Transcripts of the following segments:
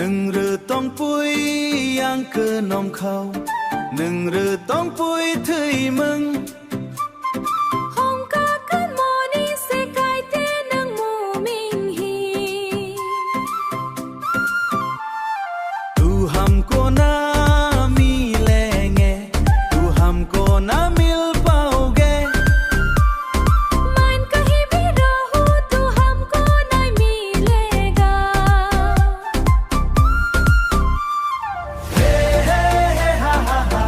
นึ่งหรือต้องปุยยังคือนมเขาหนึ่งหรือต้องปุยถือมึงห้องกากันโมนี่เสกายเตนังมูมิงฮีตูหัมโกนามีแลเงตูหัมโกนามิลเปาเกมันก็ฮิบิโรหูตูหัมโกนายมีเลกาเฮ้เฮ้เฮ้ฮ่าฮ่าฮ่า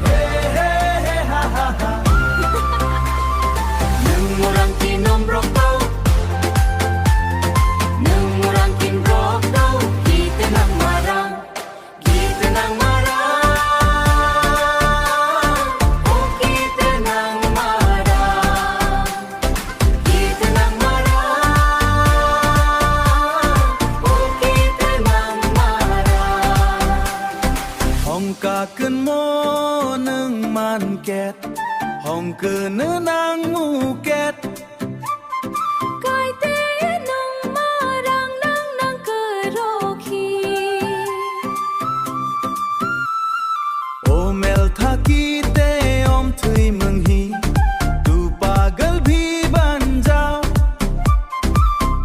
เฮ้เฮ้เฮ้ฮ่าฮ่าฮ่าNung orang kinom rokok Nung orang kin rokok Kita nang marang Kita nang marang Oh kita nang marang Kita nang marang Oh kita nang marang ห้องกาขึ้นโมหนึ่งมันแกดห้องเกินเนื้อนางมูแกด Kai te nang marang nang nang kerokiโอเมลทากีเตอมทุยเมืองฮีตูปากลพีบันเจ้า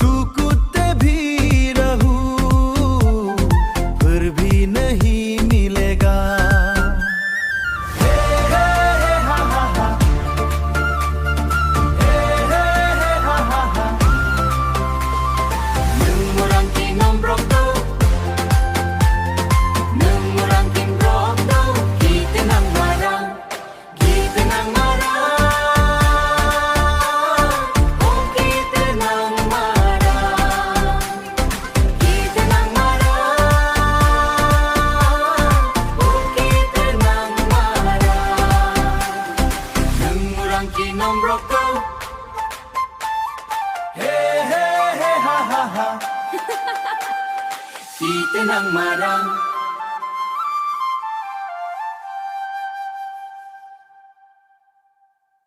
ตูกุตเตभी रहू फिर भी नहीं मिलेगा हे हे हे हा हा हा हे हे हे हा हा हा Nung orang kinom rokok Nung orang kin rokok Kita nang marang Kita nang marang Oh kita nang marang Kita nang marang Oh kita nang marang Nung orang kinom rokok हे हे हे हा हा हा Kita nang marang